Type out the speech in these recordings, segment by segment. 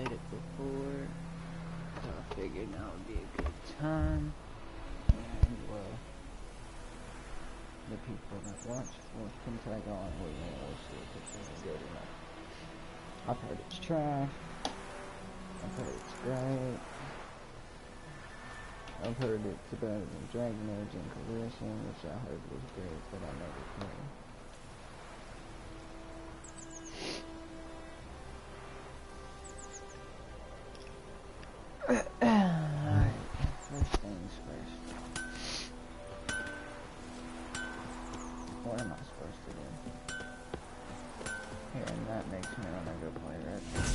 played it before, so I figured now would be a good time. And well, the people that watch can tag on with me. We'll see if it's any good or not. I've heard it's trash. I've heard it's great. I've heard it's better than Dragon Age Inquisition, which I heard was great, but I never played. Alright, first things first. What am I supposed to do? Here, and that makes me want to go play Red Dead.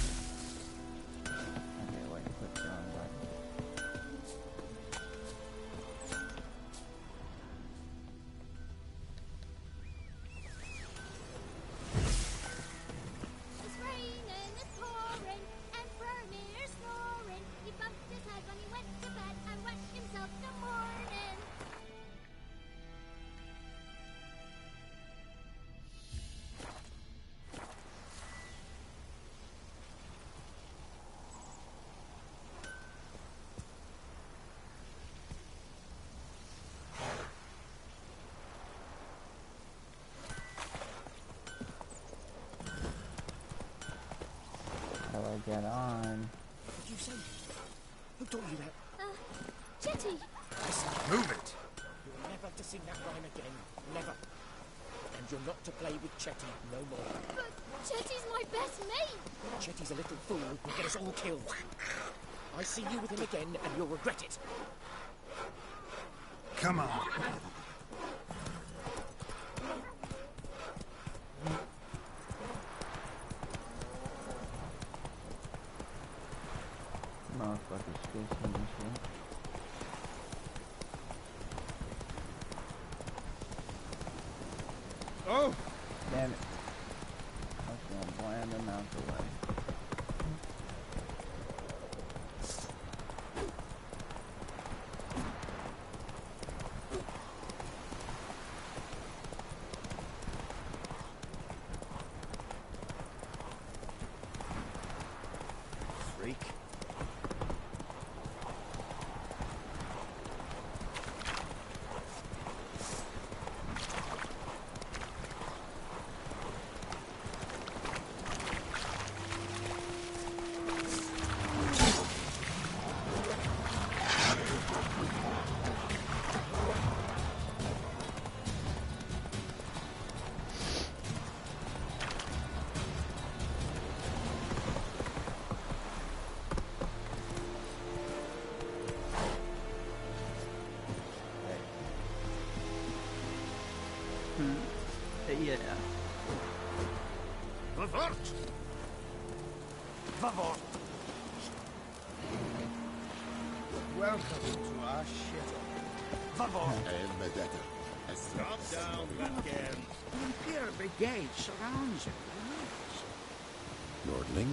Okay, wait, click the wrong button. It's raining, it's pouring, and Vermeer's snoring. He bumped his head when he went to bed and washed himself in the morning. How do I get on? What did you say? Who told you that? Chetty! Listen, move it! You're never to sing that rhyme again. Never. And you're not to play with Chetty no more. But Chetty's my best mate! Chetty's a little fool who'll get us all killed. I see you with him again and you'll regret it. Come on. Motherfuckers chasing this shit. Oh! Damn it. I was gonna bland them out the way. Freak. Yeah. Vavort! Vavort! Welcome to our ship. Vavort! Drop down, Latgam. The Imperial Brigade surrounds you. Lordling.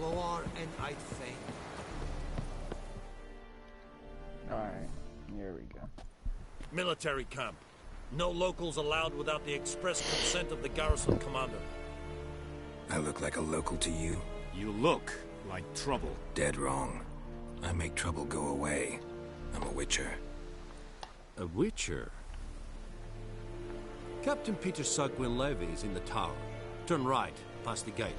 Lower and I'd think. Alright, here we go. Military camp. No locals allowed without the express consent of the garrison commander. I look like a local to you? You look like trouble. Dead wrong. I make trouble go away. I'm a witcher. A witcher? Captain Peter Sugwin Levy is in the tower. Turn right, past the gate.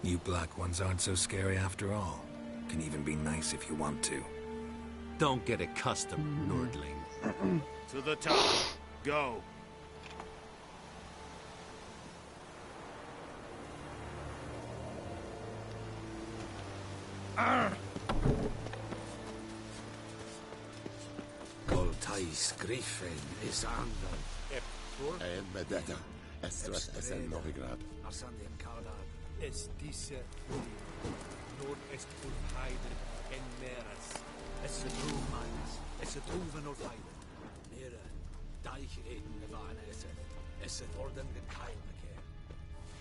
You black ones aren't so scary after all. Can even be nice if you want to. Don't get accustomed, Nordling. To the tower. Go. Goltais Griffin is under. Medetta. Estras Esen Novigrad. Arsandin Kaldar. Es diese Nord-Est Ulfheide en Meras. Es a true mines. It's a proven of Highland. Nearer.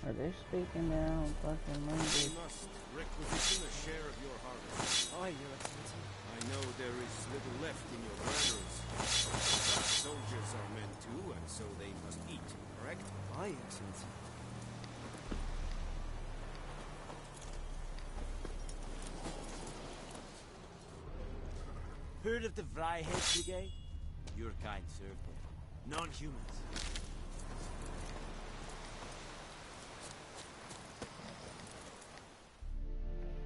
Are they speaking their own fucking We language? must requisition a share of your harvest. Aye, Your Excellency. I know there is little left in your granaries. But soldiers are men too, and so they must eat, correct? Aye, Your Excellency. Heard of the Vryhead Brigade? Your kind served them. Non-humans.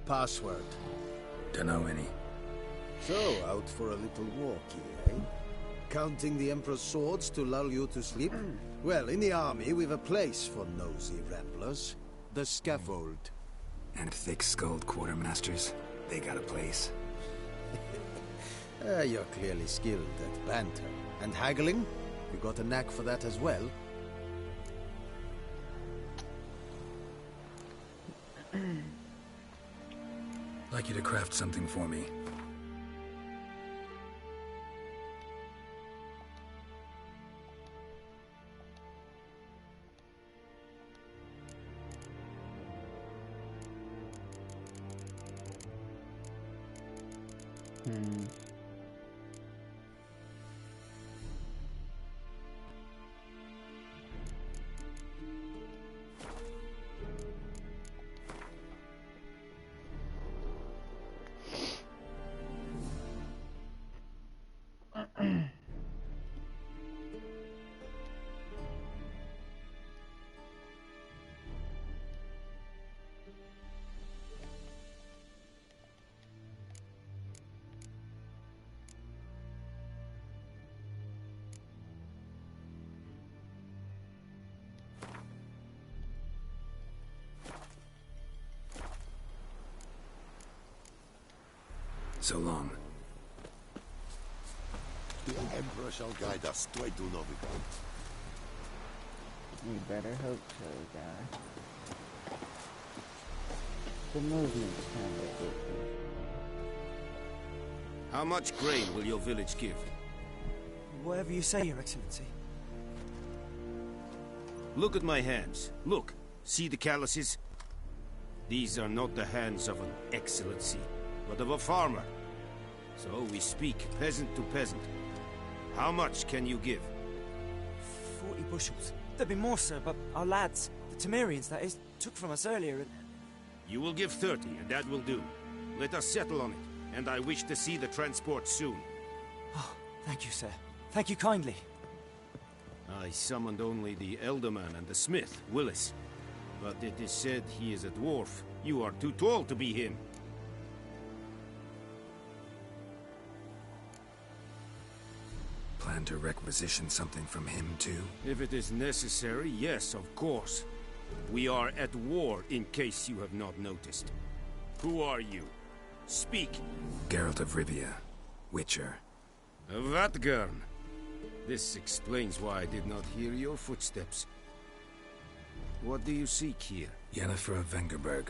Password. Dunno any. So, out for a little walkie, eh? Counting the Emperor's swords to lull you to sleep? Well, in the army, we've a place for nosy ramblers. The scaffold. And thick-skulled quartermasters. They got a place. You're clearly skilled at banter. And haggling? You got a knack for that as well? Like you to craft something for me. So long. The Emperor shall guide us to Novigrad. We better hope so, guy. The movement's kind of different. How much grain will your village give? Whatever you say, Your Excellency. Look at my hands. Look. See the calluses? These are not the hands of an excellency, but of a farmer. So we speak peasant to peasant. How much can you give? 40 bushels. There'd be more, sir, but our lads, the Temerians, that is, took from us earlier and... You will give 30, and that will do. Let us settle on it, and I wish to see the transport soon. Oh, thank you, sir. Thank you kindly. I summoned only the Elderman and the smith, Willis. But it is said he is a dwarf. You are too tall to be him. Plan to requisition something from him, too? If it is necessary, yes, of course. We are at war, in case you have not noticed. Who are you? Speak. Geralt of Rivia. Witcher. Vatgern. This explains why I did not hear your footsteps. What do you seek here? Yennefer of Vengerberg.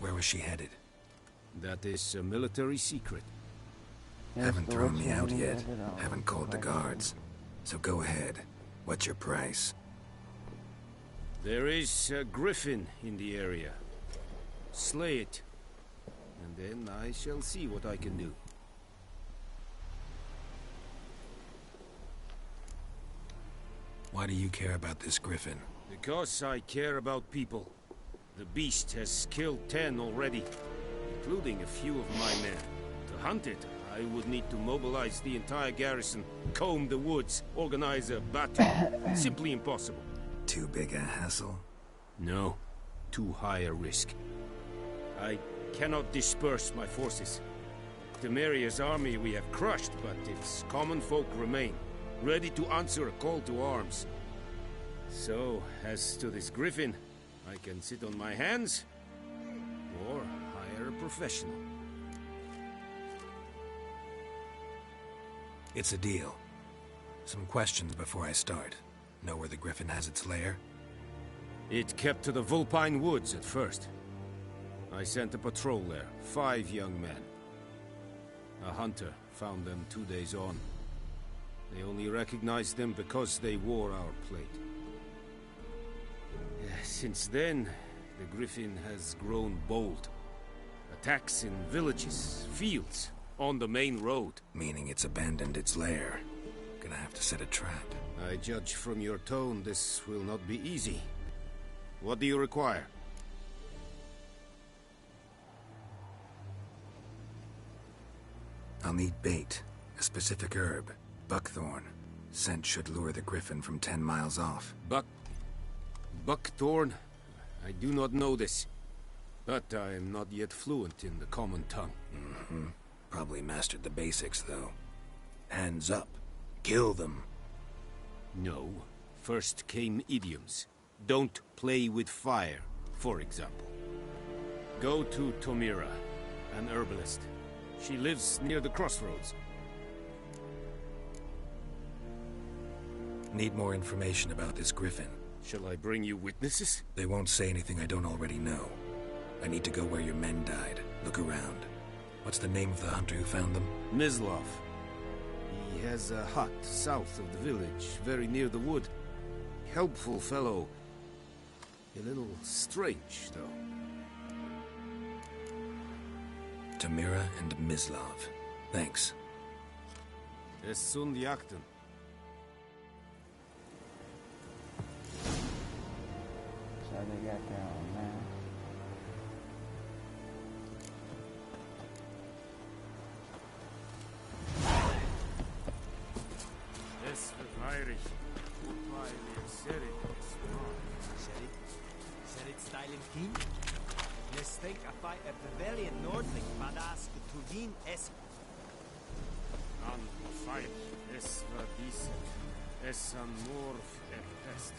Where was she headed? That is a military secret. Haven't thrown me out yet. Haven't called the guards. So go ahead. What's your price? There is a griffin in the area. Slay it. And then I shall see what I can do. Why do you care about this griffin? Because I care about people. The beast has killed 10 already, including a few of my men. To hunt it, I would need to mobilize the entire garrison, comb the woods, organize a battle. Simply impossible. Too big a hassle? No, too high a risk. I cannot disperse my forces. Temeria's army we have crushed, but its common folk remain, ready to answer a call to arms. So, as to this griffin, I can sit on my hands, or hire a professional. It's a deal. Some questions before I start. Know where the griffin has its lair? It kept to the Vulpine Woods at first. I sent a patrol there, 5 young men. A hunter found them 2 days on. They only recognized them because they wore our plate. Since then, the Griffin has grown bold. Attacks in villages, fields, on the main road. Meaning it's abandoned its lair. Gonna have to set a trap. I judge from your tone this will not be easy. What do you require? I'll need bait, a specific herb, buckthorn. Scent should lure the Griffin from 10 miles off. Buckthorn? I do not know this. But I am not yet fluent in the common tongue. Probably mastered the basics, though. Hands up. Kill them. No. First came idioms. Don't play with fire, for example. Go to Tomira, an herbalist. She lives near the crossroads. Need more information about this Griffin. Shall I bring you witnesses? They won't say anything I don't already know. I need to go where your men died. Look around. What's the name of the hunter who found them? Mislav. He has a hut south of the village, very near the wood. Helpful fellow. A little strange, though. Tamira and Mislav. Thanks. Es sunt jakten. So they got their own man. Es verweirig. Weil ihr Serit is Sherit styling king? Let's think about a Bavarian Nordling badass Tuvin es. an fight. Es war diese. Es an Morf Pest.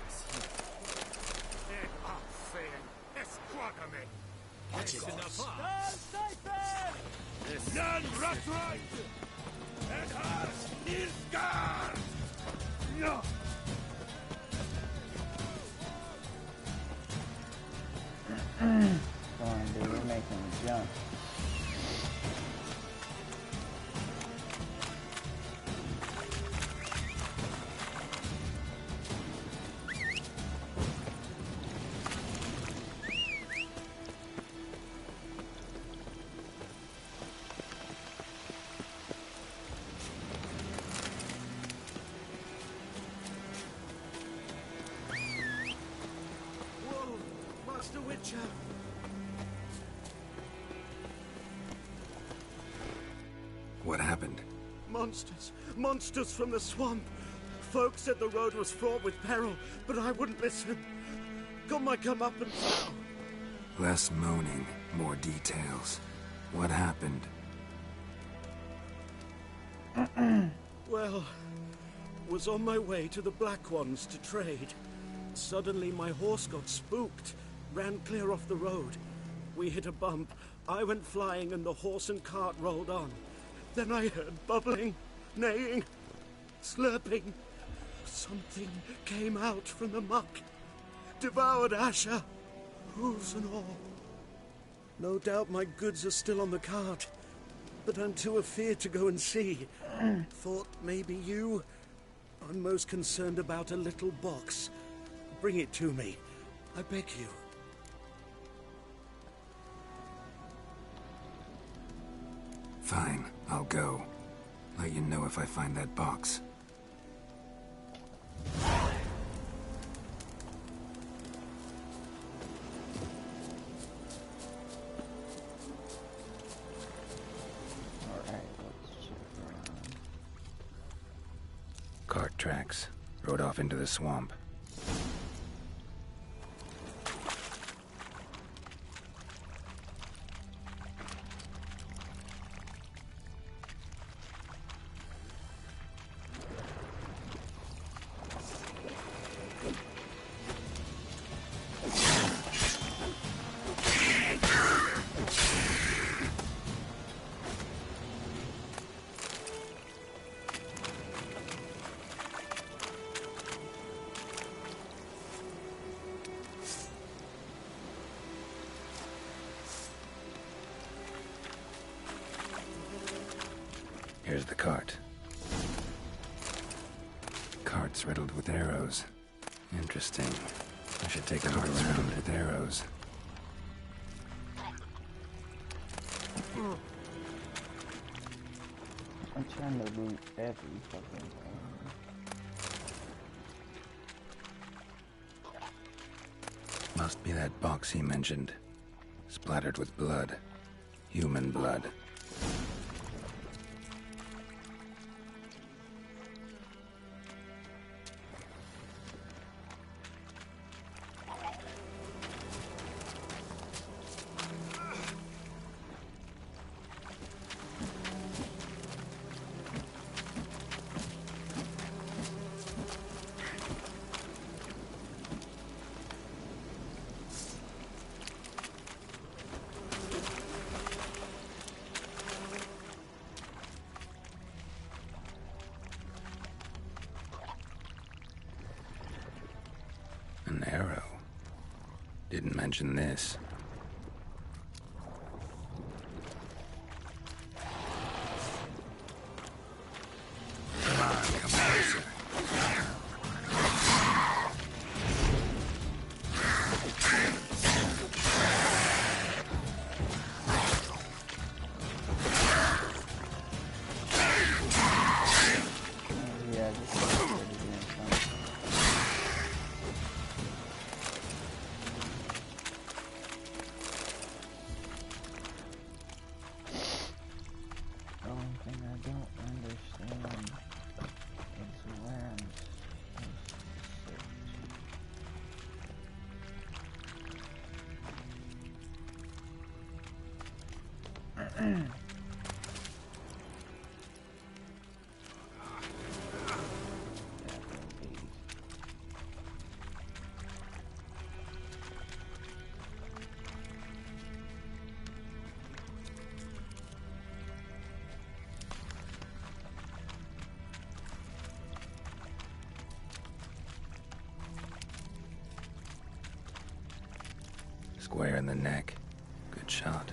Es hier. Abfehlen. Es quagame. That's enough. Es None Rutright! And us Nilfgaard! No! Go on, dude. We're making a jump. Whoa, Master Witcher! What happened? Monsters! Monsters from the swamp! Folk said the road was fraught with peril, but I wouldn't listen. Got my comeuppance now. Less moaning, more details. What happened? Well, was on my way to the Black Ones to trade. Suddenly my horse got spooked, ran clear off the road. We hit a bump, I went flying and the horse and cart rolled on. Then I heard bubbling, neighing, slurping. Something came out from the muck, devoured Asher, hooves and all. No doubt my goods are still on the cart, but I'm too afeard to go and see. Thought maybe you... I'm most concerned about a little box. Bring it to me, I beg you. Fine, I'll go. Let you know if I find that box. Alright, let's check around. Cart tracks. Rode off into the swamp. Here's the cart. carts riddled with arrows. Interesting. I should take a look around with arrows. I'm trying to loot every fucking thing. Must be that box he mentioned. Splattered with blood. Human blood. An arrow. Didn't mention this. Come on, come closer. Yeah, this is pretty damn fun. The only thing I don't understand is where I'm supposed to search. Square in the neck. Good shot.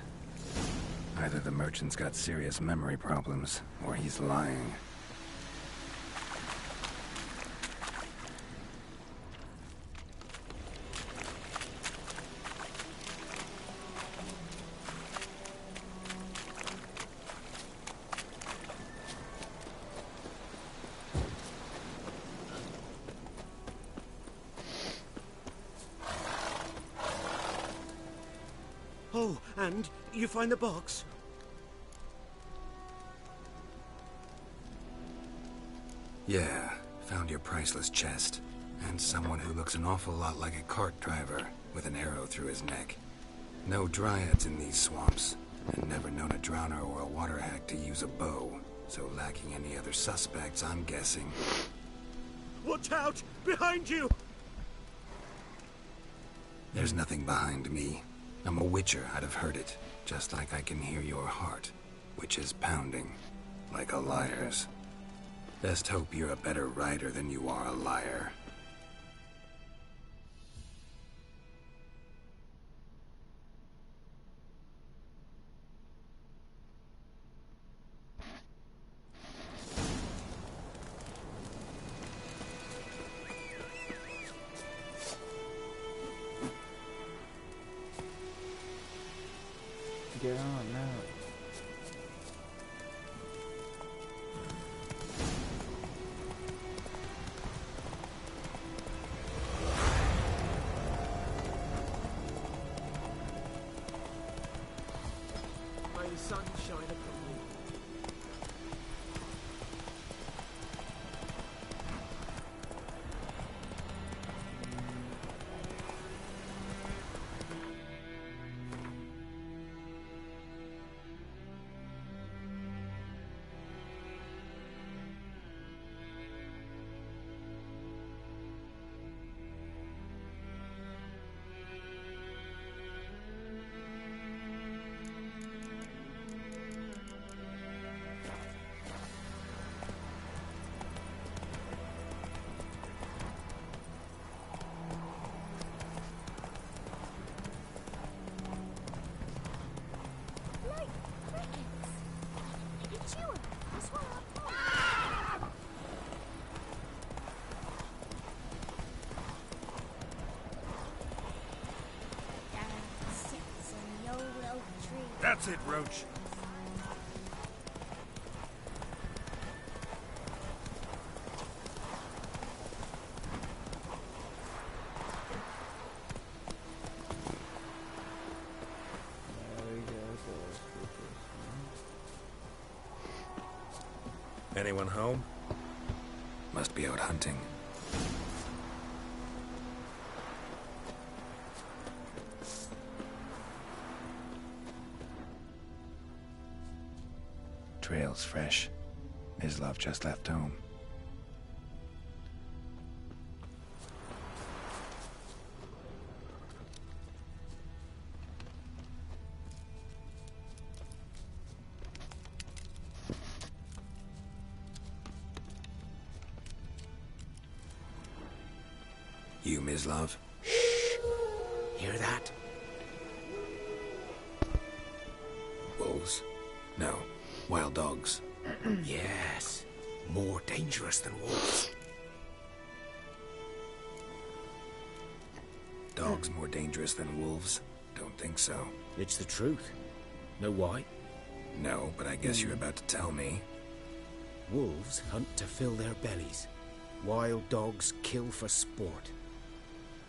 Either the merchant's got serious memory problems, or he's lying. Oh, and you find the box? Yeah, found your priceless chest. And someone who looks an awful lot like a cart driver, with an arrow through his neck. No dryads in these swamps, and never known a drowner or a water hack to use a bow. So lacking any other suspects, I'm guessing. Watch out! Behind you! There's nothing behind me. I'm a witcher, I'd have heard it. Just like I can hear your heart, which is pounding, like a liar's. Best hope you're a better rider than you are a liar. Get on now. May the sun shine upon you. That's it, Roach. There we go. So let's get this Anyone home? Must be out hunting. Trail's fresh. Mislav just left home. You, Mislav? Hear that? Wolves? No. Wild dogs. Yes. More dangerous than wolves. Dogs more dangerous than wolves? Don't think so. It's the truth. Know why? No, but I guess you're about to tell me. Wolves hunt to fill their bellies. Wild dogs kill for sport.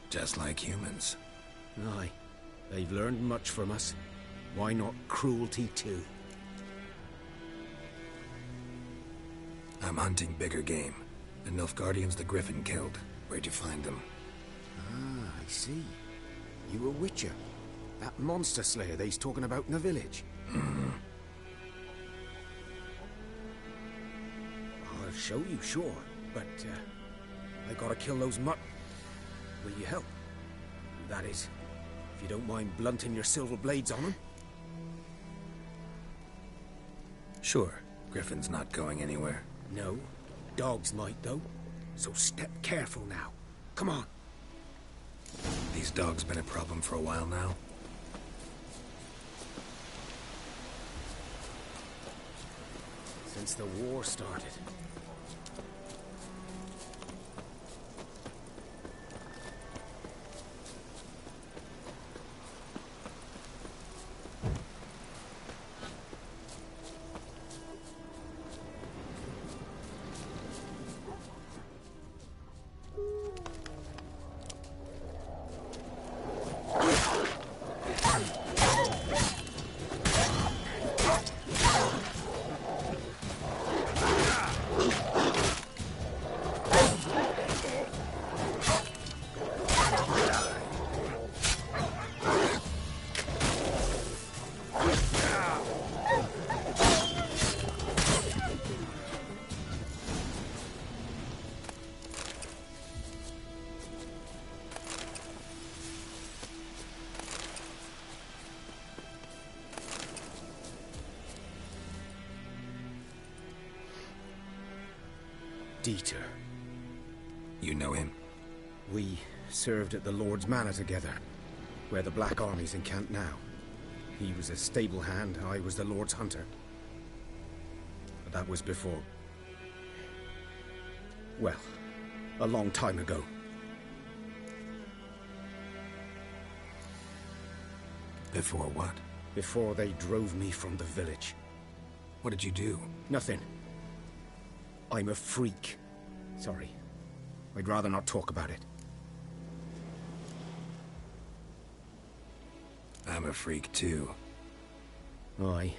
Just like humans. Aye. They've learned much from us. Why not cruelty too? I'm hunting bigger game. The Nilfgaardians the Griffin killed. Where'd you find them? Ah, I see. You a witcher. That monster slayer they's talking about in the village. Mm-hmm. I'll show you, sure. But, I gotta kill those Will you help? That is, if you don't mind blunting your silver blades on them. Sure. Griffin's not going anywhere. No. Dogs might, though. So step careful now. Come on. These dogs been a problem for a while now? Since the war started. Dieter. You know him? We served at the Lord's Manor together, where the Black Army's encamped now. He was a stable hand, I was the Lord's hunter. But that was before... well, a long time ago. Before what? Before they drove me from the village. What did you do? Nothing. I'm a freak. Sorry. I'd rather not talk about it. I'm a freak too. Aye,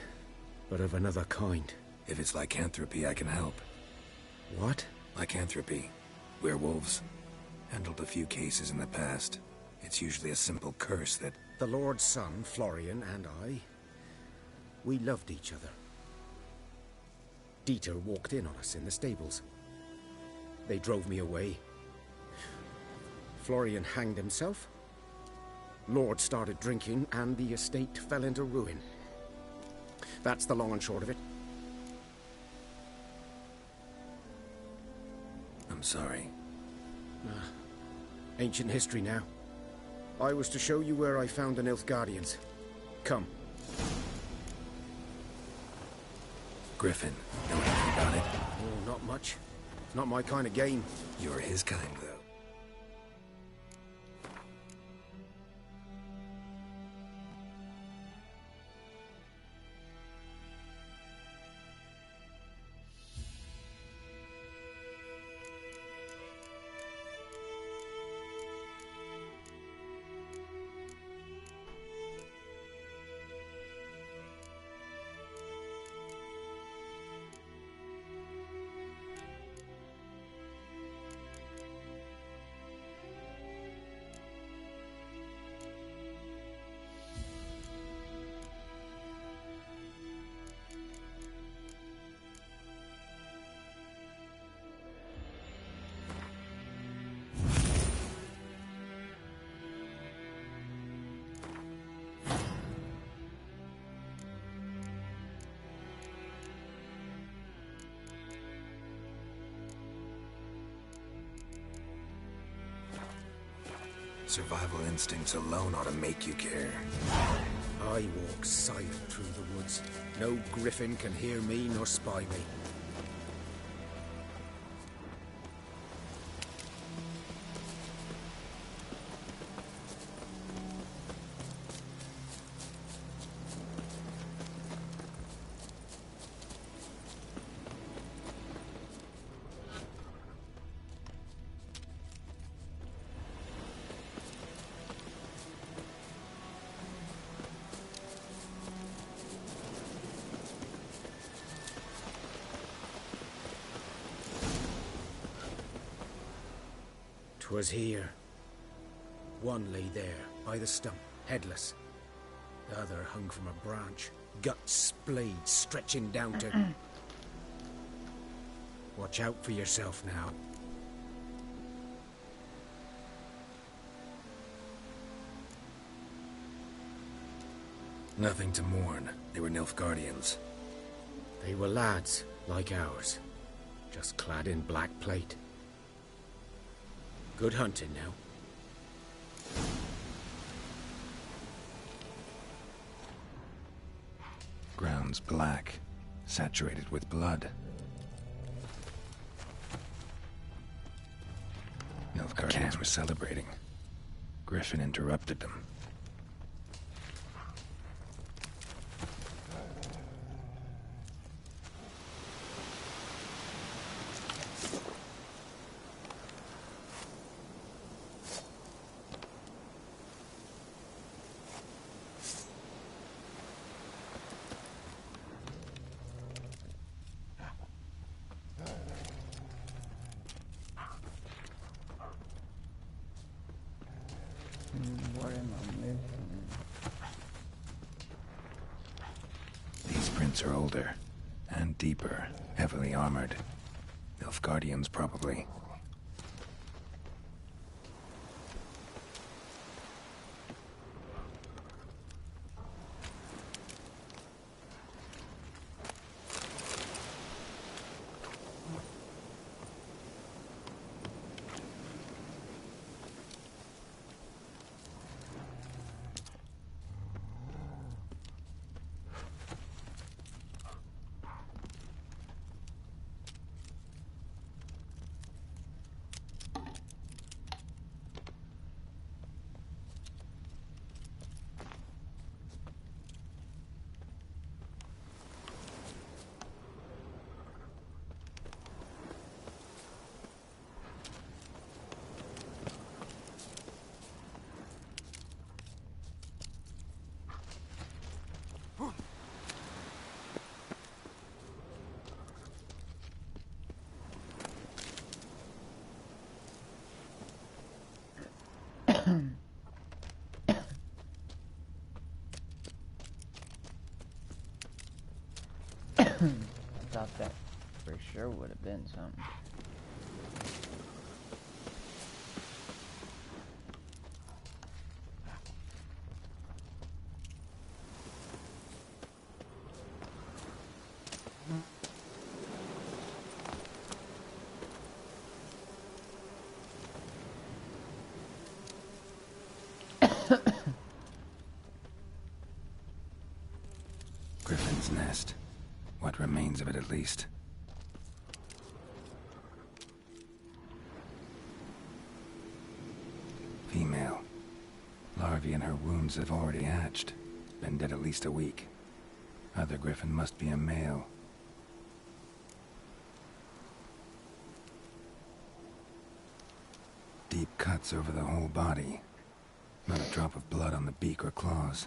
but of another kind. If it's lycanthropy, I can help. What? Lycanthropy. Werewolves. Handled a few cases in the past. It's usually a simple curse that... The Lord's son, Florian, and I... we loved each other. Dieter walked in on us in the stables. They drove me away. Florian hanged himself. Lord started drinking, and the estate fell into ruin. That's the long and short of it. I'm sorry. Ancient history now. I was to show you where I found the Nilfgaardians. Come. Griffin, know anything about it? Oh, not much. It's not my kind of game. You're his kind, though. Survival instincts alone ought to make you care. I walk silent through the woods. No griffin can hear me nor spy me. Was here. One lay there, by the stump, headless. The other hung from a branch, guts splayed, stretching down to... Watch out for yourself now. Nothing to mourn. They were Nilfgaardians. They were lads, like ours, just clad in black plate. Good hunting now. Ground's black, saturated with blood. Nilfgaardians were celebrating. Griffin interrupted them. What am I missing? These prints are older and deeper, heavily armored. Nilfgaardians, probably. I thought that for sure would have been something. Griffin's nest. What remains of it, at least. Female. Larvae in her wounds have already hatched. Been dead at least a week. Other griffin must be a male. Deep cuts over the whole body. Not a drop of blood on the beak or claws.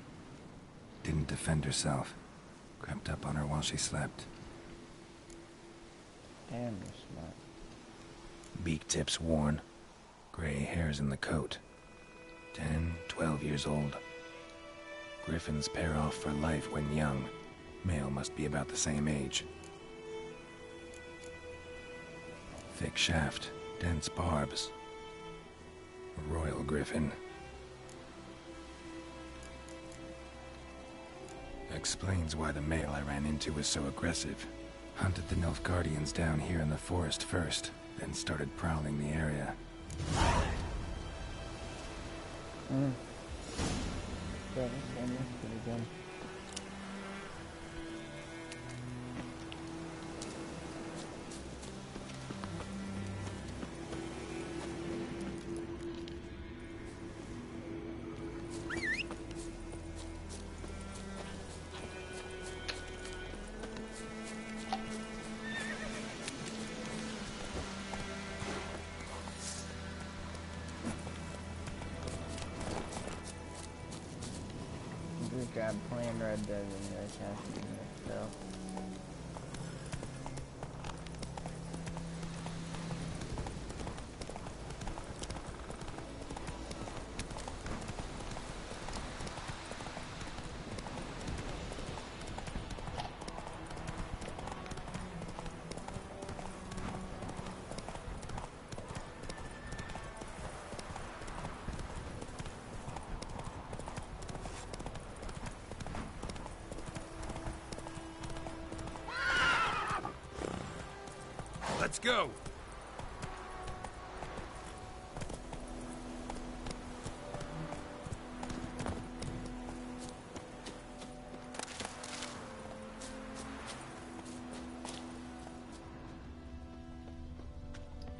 Didn't defend herself. Crept up on her while she slept. Damn, you're smart. Beak tips worn. Gray hairs in the coat. 10, 12 years old. Griffins pair off for life when young. Male must be about the same age. Thick shaft, dense barbs. A royal griffin. Explains why the male I ran into was so aggressive. Hunted the Nilfgaardians down here in the forest first, then started prowling the area. Yeah, this game is pretty good. Good job playing Red Dead and you're attaching yourself. Let's go!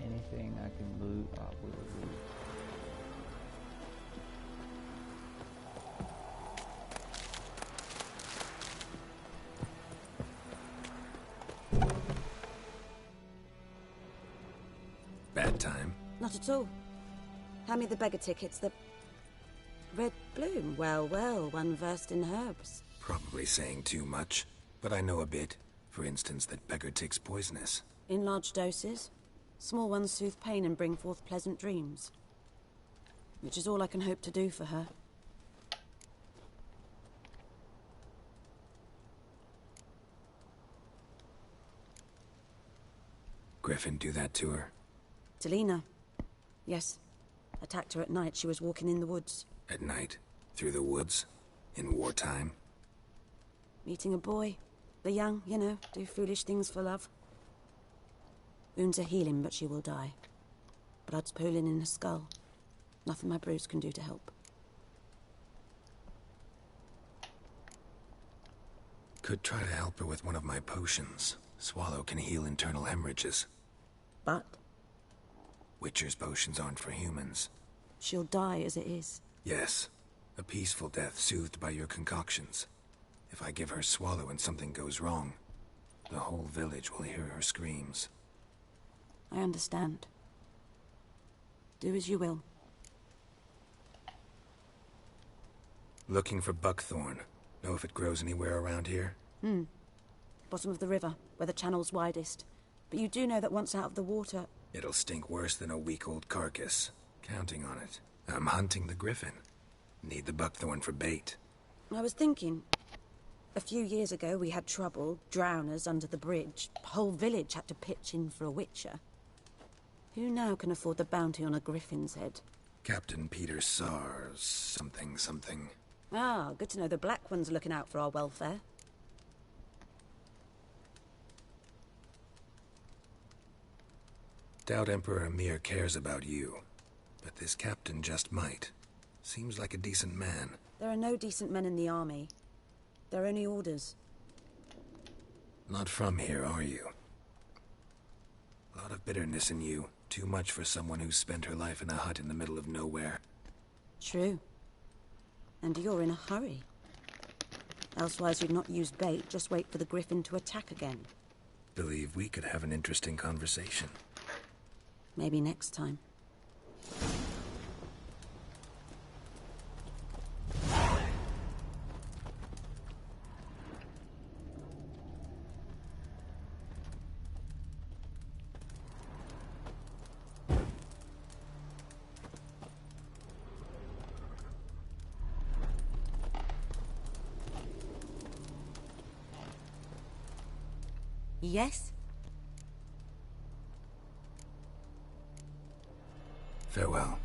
Anything I can loot, I will loot. Bad time? Not at all. Hand me the beggar tickets, the... Red bloom. Well, well, one versed in herbs. Probably saying too much, but I know a bit. For instance, that beggar tick's poisonous. In large doses. Small ones soothe pain and bring forth pleasant dreams. Which is all I can hope to do for her. Griffin do that to her? Talina. Yes. Attacked her at night. She was walking in the woods. At night? Through the woods? In wartime? Meeting a boy. The young, you know, do foolish things for love. Wounds are healing, but she will die. Blood's pooling in her skull. Nothing my brews can do to help. Could try to help her with one of my potions. Swallow can heal internal hemorrhages. But? Witcher's potions aren't for humans. She'll die as it is. Yes. A peaceful death soothed by your concoctions. If I give her Swallow and something goes wrong, the whole village will hear her screams. I understand. Do as you will. Looking for buckthorn. Know if it grows anywhere around here? Bottom of the river, where the channel's widest. But you do know that once out of the water... It'll stink worse than a week-old carcass. Counting on it. I'm hunting the griffin. Need the buckthorn for bait. I was thinking... A few years ago we had trouble, drowners under the bridge. The whole village had to pitch in for a witcher. Who now can afford the bounty on a griffin's head? Captain Peter Sars... something. Ah, good to know the Black One's looking out for our welfare. Doubt Emperor Emir cares about you. But this captain just might. Seems like a decent man. There are no decent men in the army. They're only orders. Not from here, are you? A lot of bitterness in you. Too much for someone who's spent her life in a hut in the middle of nowhere. True. And you're in a hurry. Elsewise you'd not use bait, just wait for the griffin to attack again. Believe we could have an interesting conversation. Maybe next time. Yes? Farewell.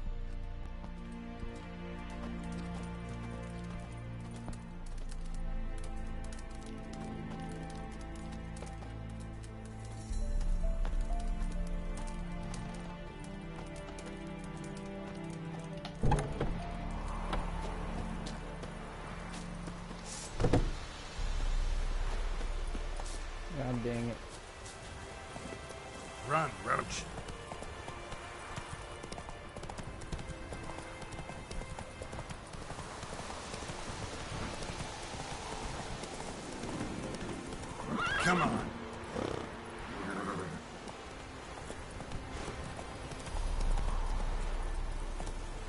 Come on.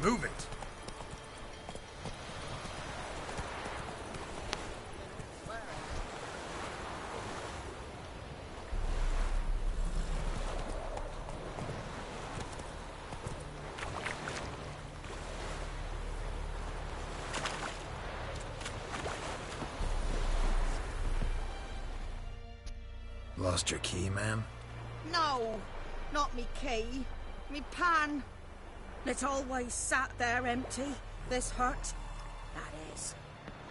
Move it. Lost your key, ma'am? No, not me key. Me pan. It's always sat there empty, this hut. That is,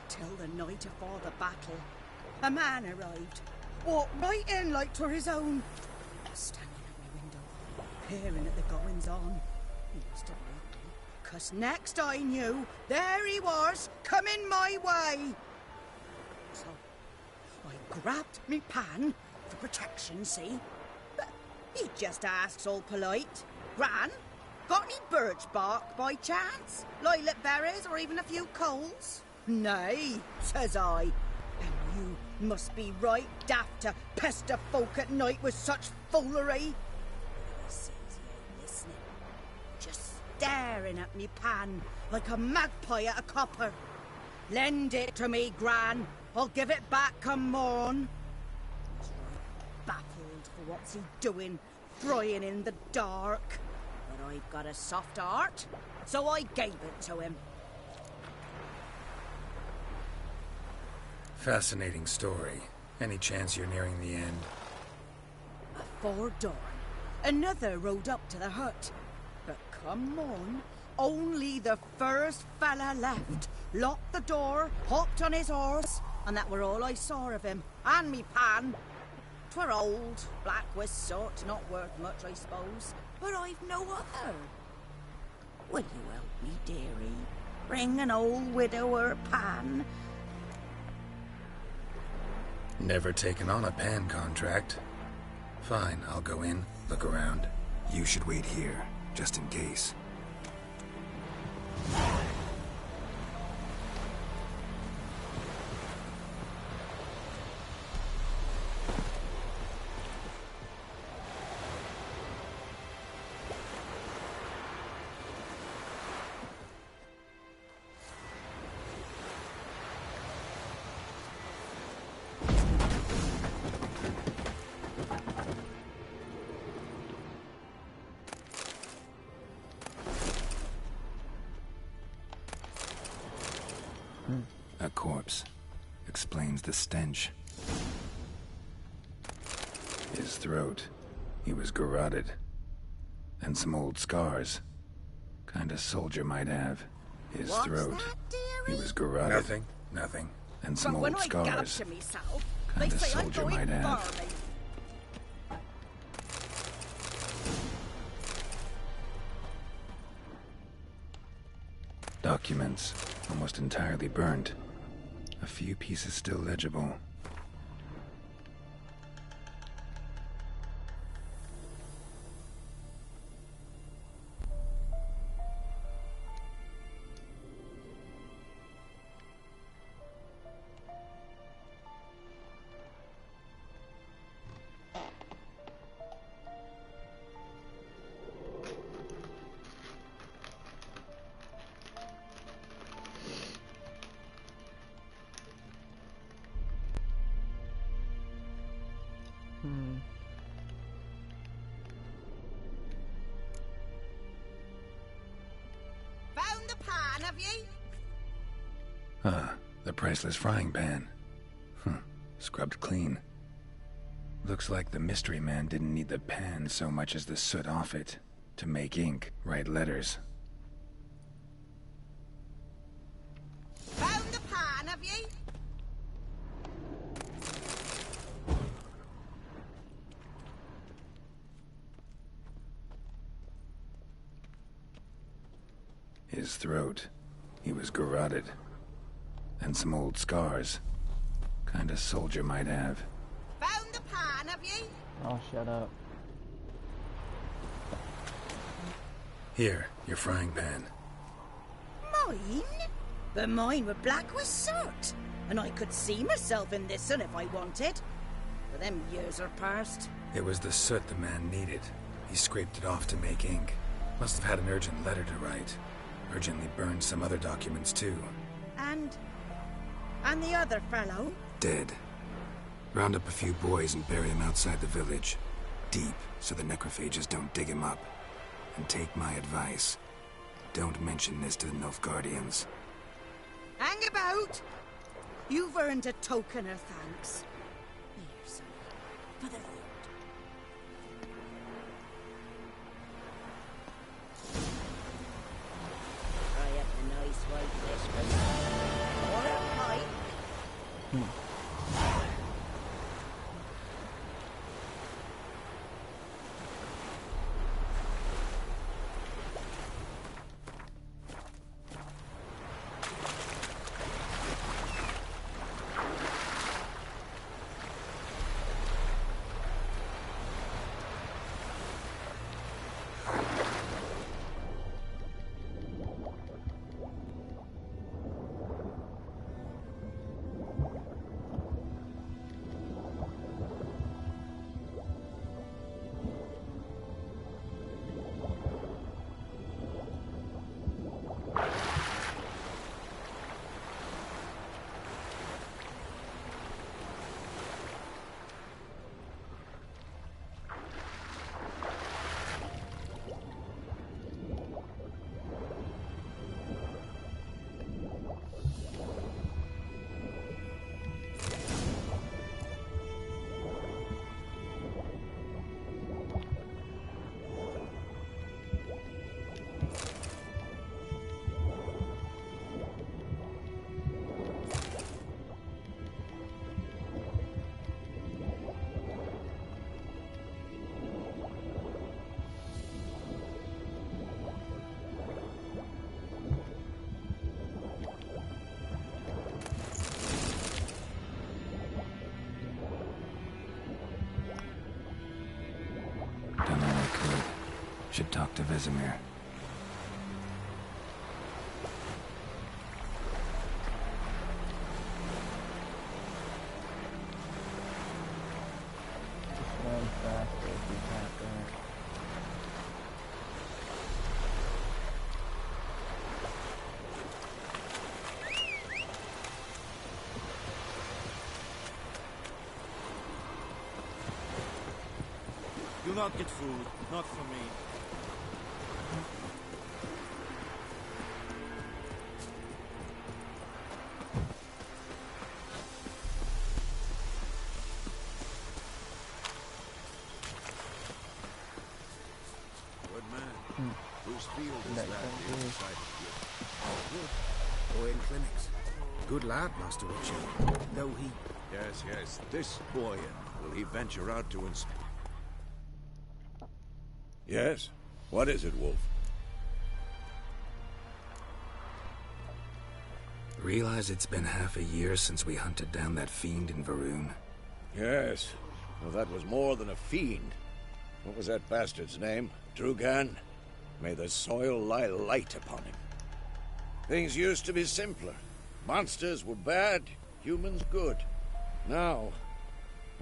till the night afore the battle. A man arrived, walked right in like 'twere his own. Standing at my window, peering at the goings-on. He must have heard me, 'cause next I knew, there he was, coming my way. So, I grabbed me pan, for protection, see? But he just asks all polite, Gran, got any birch bark by chance? Lilac berries or even a few coals? Nay, says I. And you must be right daft to pester folk at night with such foolery. He says he ain't listening, just staring at me pan like a magpie at a copper. Lend it to me, Gran. I'll give it back come morn. Baffled for what's he doing, frying in the dark. But I've got a soft heart, so I gave it to him. Fascinating story. Any chance you're nearing the end? Afore dawn, another rode up to the hut. But come on, only the first fella left. Locked the door, hopped on his horse, and that were all I saw of him, and me pan. 'Twere old, black with soot, not worth much, I suppose. But I've no other. Will you help me, dearie? Bring an old widower pan. Never taken on a pan contract. Fine, I'll go in, look around. You should wait here, just in case. A corpse. Explains the stench. His throat. He was garroted. And some old scars. Kind of soldier might have. His What's throat. that, dearie? He was garroted. Nothing. And some But when old I gallop scars. to myself, they Kind of say I'm soldier going might have. farming. Documents. Almost entirely burnt. A few pieces still legible. Found the pan, have ye? Ah, the priceless frying pan. Scrubbed clean. Looks like the mystery man didn't need the pan so much as the soot off it to make ink, write letters. Found the pan, have ye? His throat. He was garroted. And some old scars. Kind of soldier might have. Found the pan, have ye? Oh, shut up. Here, your frying pan. Mine? But mine were black with soot, and I could see myself in this one if I wanted. them years are past. It was the soot the man needed. He scraped it off to make ink. Must have had an urgent letter to write. Urgently burned some other documents too. And the other fellow? Dead. Round up a few boys and bury him outside the village. Deep, so the necrophages don't dig him up. And take my advice. Don't mention this to the Nilfgaardians. Hang about! You've earned a token of thanks. Here, son, for the road. Try up a nice white fish for me. Or a pike. Should talk to Vesemir. Run faster if you tap that. Do not get food, not for me. Good man. Whose field is That that sounds the other good. side of you? Boy in clinics. Good lad, Master Richard. Though he... Yes, yes. This boy, will he venture out to inspect? Yes? What is it, Wolf? Realize it's been half a year since we hunted down that fiend in Varun? Yes. Well, that was more than a fiend. What was that bastard's name? Drugan? May the soil lie light upon him. Things used to be simpler. Monsters were bad, humans good. Now,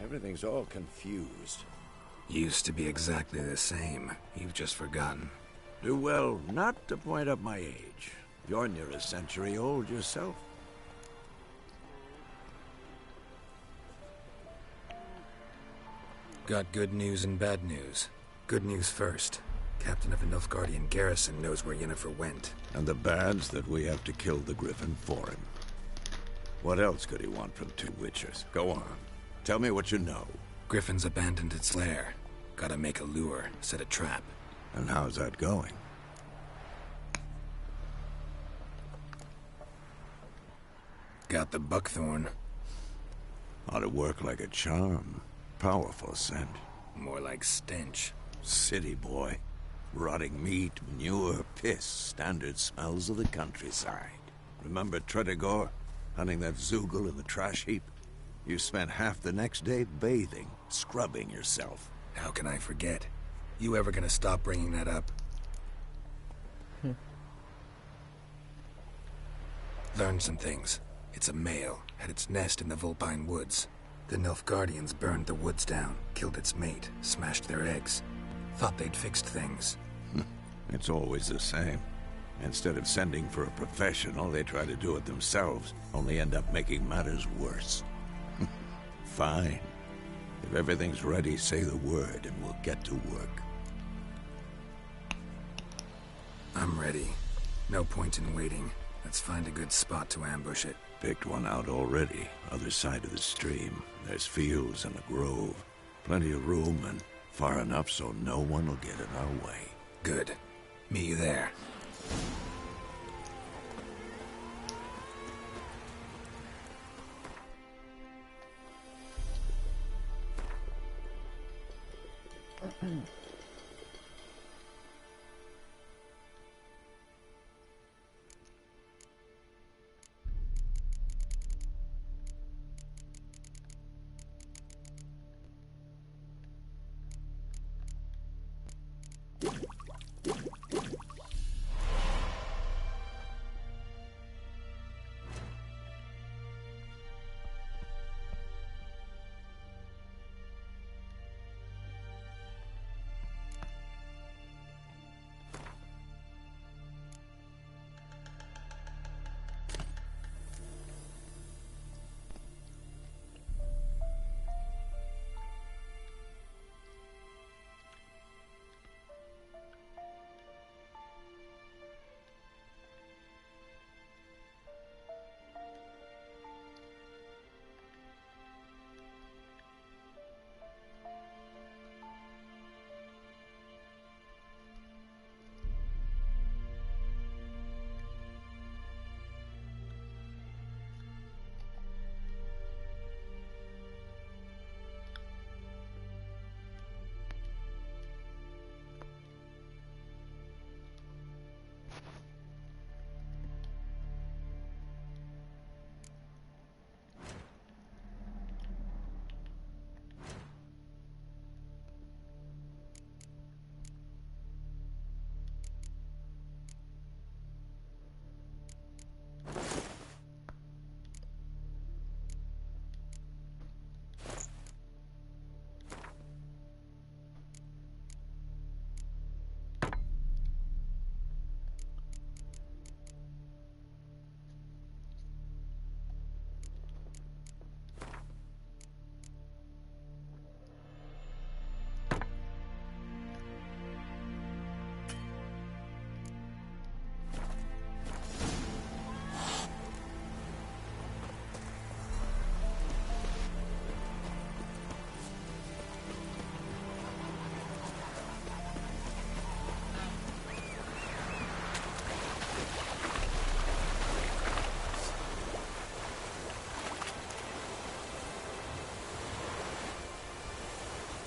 everything's all confused. Used to be exactly the same. You've just forgotten. Do well not to point up my age. You're near a century old yourself. Got good news and bad news. Good news first. Captain of a Nilfgaardian garrison knows where Yennefer went. And the bad's that we have to kill the Griffin for him. What else could he want from two witchers? Go on. Tell me what you know. Griffin's abandoned its lair. Gotta make a lure, set a trap. And how's that going? Got the buckthorn. Ought to work like a charm. Powerful scent. More like stench. City boy. Rotting meat, manure, piss. Standard smells of the countryside. Remember Tredegor? Hunting that Zoogle in the trash heap? You spent half the next day bathing, scrubbing yourself. How can I forget? You ever gonna stop bringing that up? Learned some things. It's a male. Had its nest in the Vulpine Woods. The Nilfgaardians burned the woods down, killed its mate, smashed their eggs. Thought they'd fixed things. It's always the same. Instead of sending for a professional, they try to do it themselves, only end up making matters worse. Fine. If everything's ready, say the word and we'll get to work. I'm ready. No point in waiting. Let's find a good spot to ambush it. Picked one out already, other side of the stream. There's fields and a grove. Plenty of room and far enough so no one will get in our way. Good. Meet you there.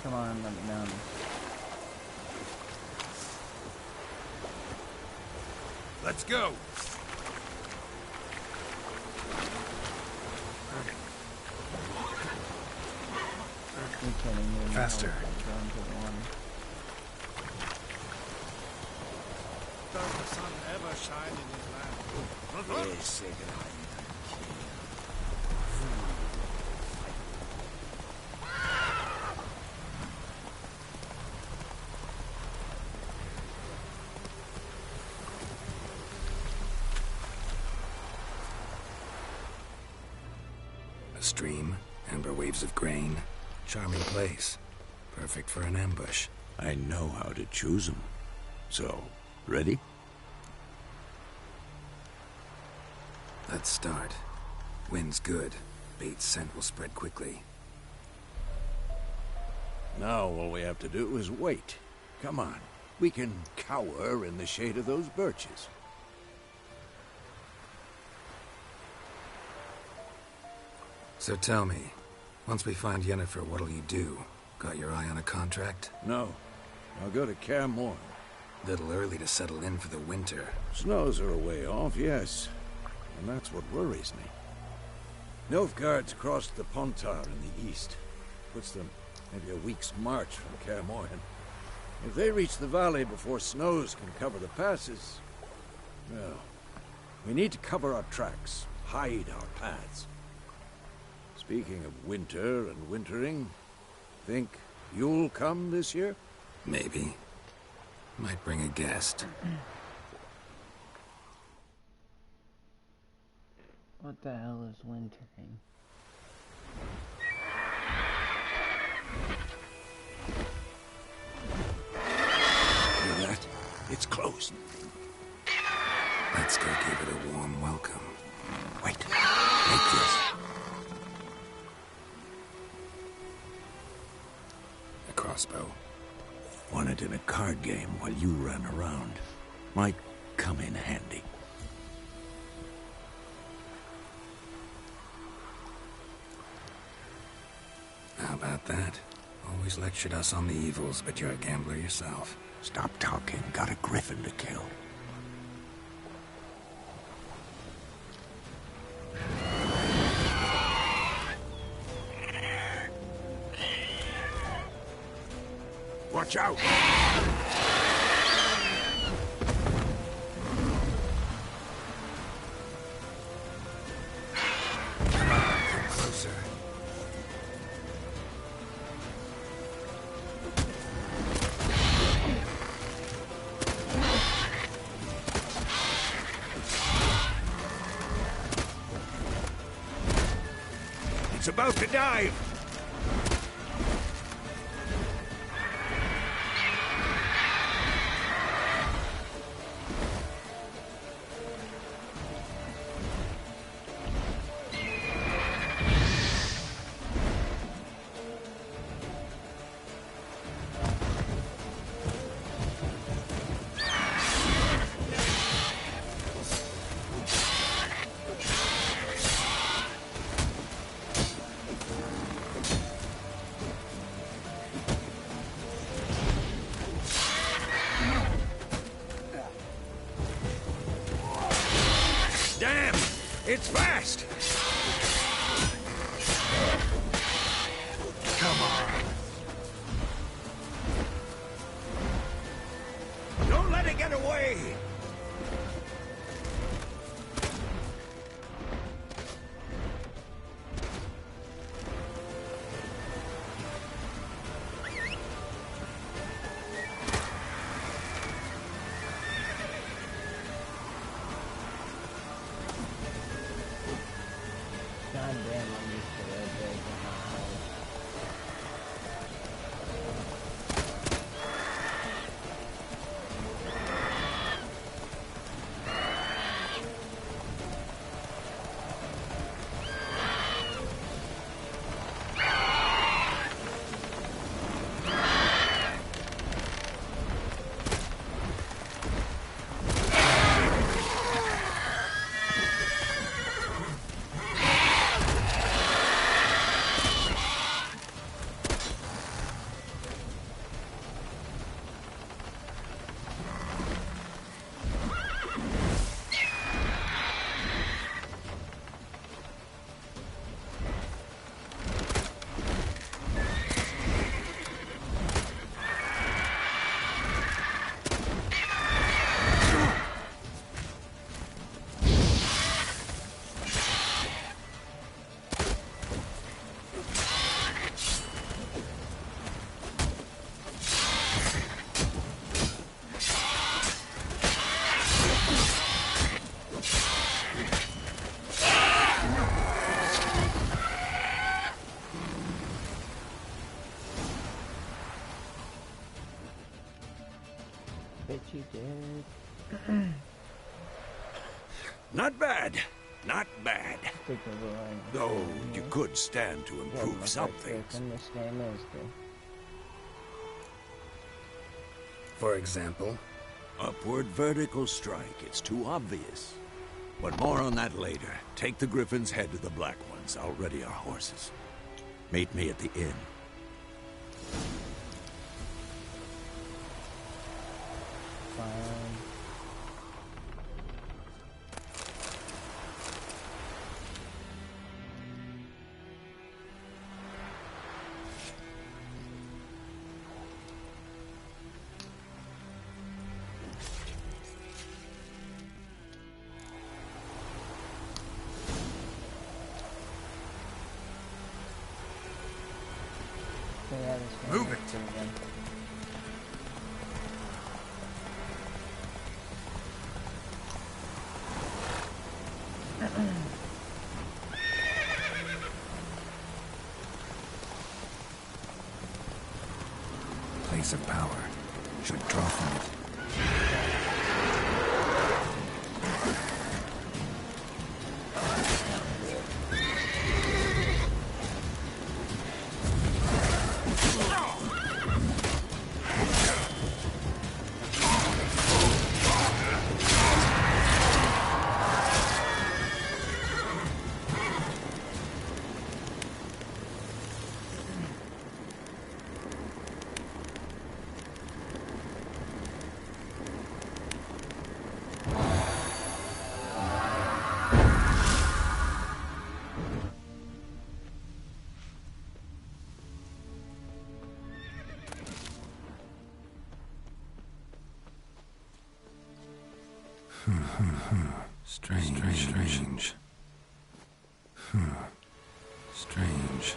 Come on, let me know. Let's go! Faster. Does the sun ever shine in his land? Yes, A stream, amber waves of grain. Charming place. Perfect for an ambush. I know how to choose them. So, ready? Let's start. Wind's good. Bait's scent will spread quickly. Now all we have to do is wait. Come on. We can cower in the shade of those birches. So tell me, once we find Yennefer, what'll you do? Got your eye on a contract? No. I'll go to Kaer Morhen. Little early to settle in for the winter. Snows are a way off, yes. And that's what worries me. Nilfgaard's crossed the Pontar in the east. Puts them maybe a week's march from Kaer Morhen. If they reach the valley before snows can cover the passes, well, we need to cover our tracks, hide our paths. Speaking of winter and wintering, think you'll come this year? Maybe. Might bring a guest. What the hell is wintering? Hear that? It's close. Let's go give it a warm welcome. Wait. Take this. A crossbow. Won it in a card game while you ran around. Might come in handy. How about that? Always lectured us on the evils, but you're a gambler yourself. Stop talking. Got a griffin to kill. Watch out! Come on, come closer. It's about to dive! Damn! It's fast! Come on. Don't let it get away! God damn, I'm used to red days in my house. Bet you did. Not bad. Not bad. Stick of a line. Though you could stand to improve some things. In this game is the For example? Upward vertical strike. It's too obvious. But more on that later. Take the Griffin's head to the Black Ones. I'll ready our horses. Meet me at the inn. fine. Move it. Place of power. Should draw from it. Strange. Strange.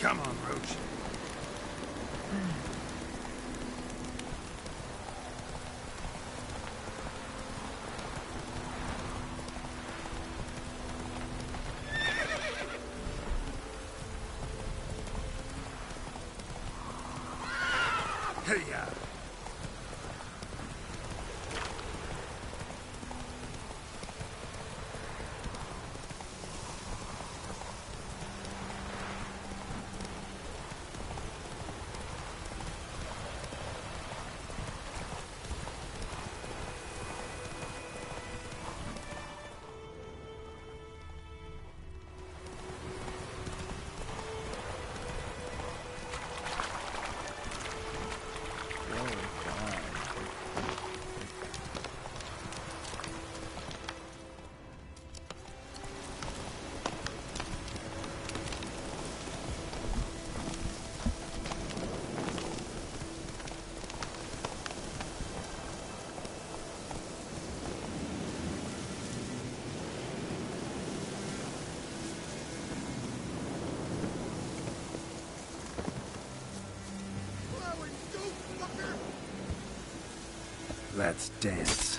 Come on, Roach. Hey-ya! Let's dance.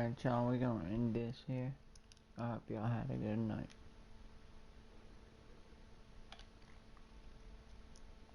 Alright, y'all, we're gonna end this here. I hope y'all had a good night.